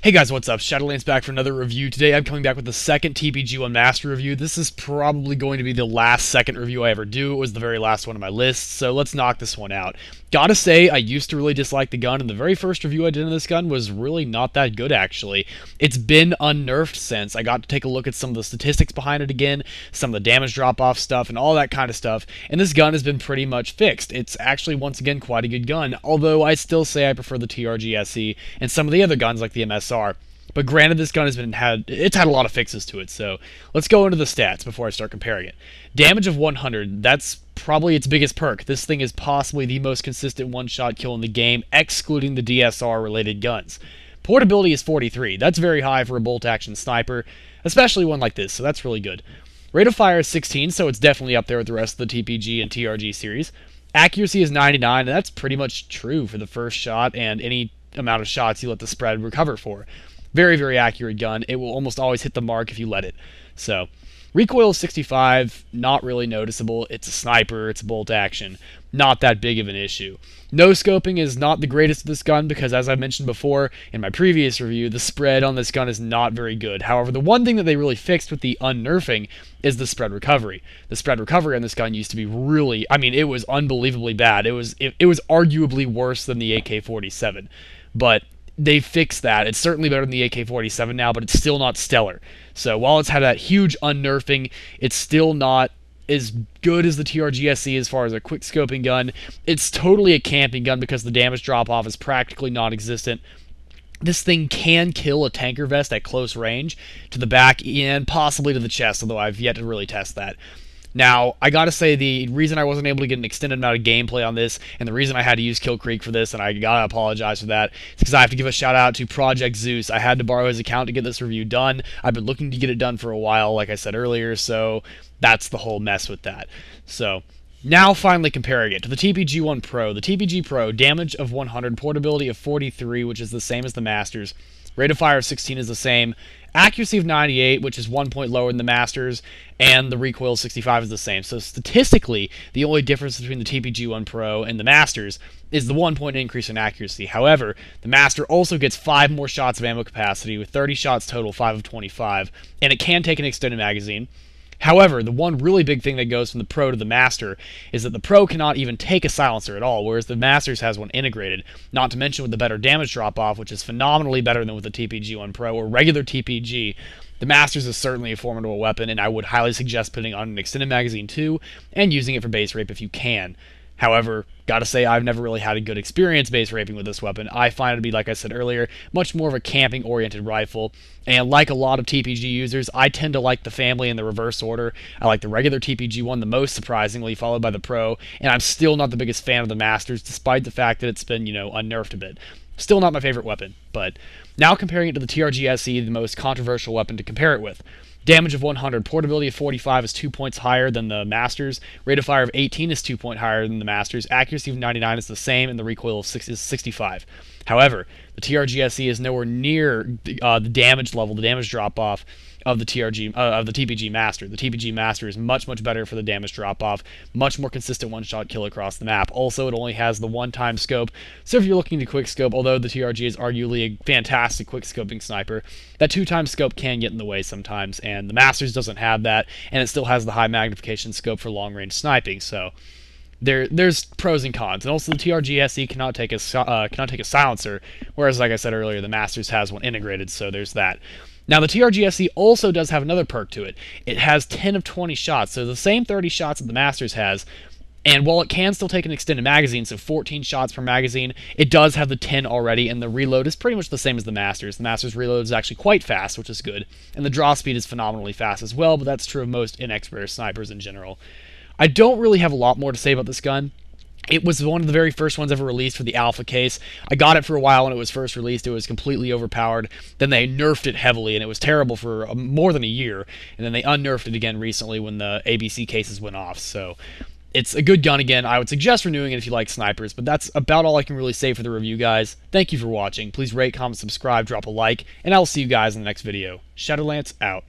Hey guys, what's up? Shadolance back for another review. Today I'm coming back with the second TPG-1 Master review. This is probably going to be the last second review I ever do. It was the very last one on my list, so let's knock this one out. Gotta say, I used to really dislike the gun, and the very first review I did on this gun was really not that good, actually. It's been unnerfed since. I got to take a look at some of the statistics behind it again, some of the damage drop-off stuff, and all that kind of stuff, and this gun has been pretty much fixed. It's actually, once again, quite a good gun, although I still say I prefer the TRG-SE and some of the other guns like the MSR. But granted, this gun has had a lot of fixes to it, so let's go into the stats before I start comparing it. Damage of 100, that's probably its biggest perk. This thing is possibly the most consistent one-shot kill in the game, excluding the DSR-related guns. Portability is 43, that's very high for a bolt-action sniper, especially one like this, so that's really good. Rate of fire is 16, so it's definitely up there with the rest of the TPG and TRG series. Accuracy is 99, and that's pretty much true for the first shot and any amount of shots you let the spread recover for. Very, very accurate gun. It will almost always hit the mark if you let it. So, recoil is 65, not really noticeable. It's a sniper, it's a bolt action. Not that big of an issue. No scoping is not the greatest of this gun because, as I mentioned before in my previous review, the spread on this gun is not very good. However, the one thing that they really fixed with the unnerfing is the spread recovery. The spread recovery on this gun used to be really, it was unbelievably bad. It was arguably worse than the AK-47. But they fixed that. It's certainly better than the AK-47 now, but it's still not stellar. So while it's had that huge unnerfing, it's still not as good as the TRG-SE as far as a quick scoping gun. It's totally a camping gun because the damage drop-off is practically non-existent. This thing can kill a tanker vest at close range to the back and possibly to the chest, although I've yet to really test that. Now, I gotta say, the reason I wasn't able to get an extended amount of gameplay on this, and the reason I had to use Kill Creek for this, and I gotta apologize for that, is because I have to give a shout out to Project Zeus. I had to borrow his account to get this review done. I've been looking to get it done for a while, like I said earlier, so that's the whole mess with that. So, now finally comparing it to the TPG-1 Pro. The TPG Pro, damage of 100, portability of 43, which is the same as the Masters. Rate of fire of 16 is the same. Accuracy of 98, which is 1 point lower than the Masters, and the recoil of 65 is the same. So statistically, the only difference between the TPG-1 Pro and the Masters is the 1 point increase in accuracy. However, the Master also gets 5 more shots of ammo capacity, with 30 shots total, 5 of 25, and it can take an extended magazine. However, the one really big thing that goes from the Pro to the Master is that the Pro cannot even take a silencer at all, whereas the Masters has one integrated, not to mention with the better damage drop-off, which is phenomenally better than with the TPG-1 Pro or regular TPG. The Masters is certainly a formidable weapon, and I would highly suggest putting on an extended magazine too, and using it for base rape if you can. However, gotta say, I've never really had a good experience base raping with this weapon. I find it to be, like I said earlier, much more of a camping-oriented rifle, and like a lot of TPG users, I tend to like the family in the reverse order. I like the regular TPG-1 the most, surprisingly, followed by the Pro, and I'm still not the biggest fan of the Masters, despite the fact that it's been, unnerfed a bit. Still not my favorite weapon, but now comparing it to the TRG-SE, the most controversial weapon to compare it with. Damage of 100, portability of 45 is 2 points higher than the Masters, rate of fire of 18 is 2 points higher than the Masters, accuracy of 99 is the same, and the recoil of 6 is 65. However, the TRG-SE is nowhere near the damage level, the damage drop-off of the TPG Master. The TPG Master is much, much better for the damage drop-off, much more consistent one-shot kill across the map. Also, it only has the one-time scope, so if you're looking to quick-scope, although the TRG is arguably a fantastic quick-scoping sniper, that two-time scope can get in the way sometimes, and the Masters doesn't have that, and it still has the high magnification scope for long-range sniping, so there's pros and cons. And also the TRG-SE cannot take a silencer, whereas, like I said earlier, the Masters has one integrated, so there's that. Now, the TRG-SE also does have another perk to it. It has 10 of 20 shots, so the same 30 shots that the Masters has, and while it can still take an extended magazine, so 14 shots per magazine, it does have the 10 already, and the reload is pretty much the same as the Masters. The Masters reload is actually quite fast, which is good, and the draw speed is phenomenally fast as well, but that's true of most inexperienced snipers in general. I don't really have a lot more to say about this gun. It was one of the very first ones ever released for the alpha case. I got it for a while when it was first released. It was completely overpowered. Then they nerfed it heavily, and it was terrible for more than a year. And then they unnerfed it again recently when the ABC cases went off. So it's a good gun again. I would suggest renewing it if you like snipers, but that's about all I can really say for the review, guys. Thank you for watching. Please rate, comment, subscribe, drop a like, and I'll see you guys in the next video. Shadolance out.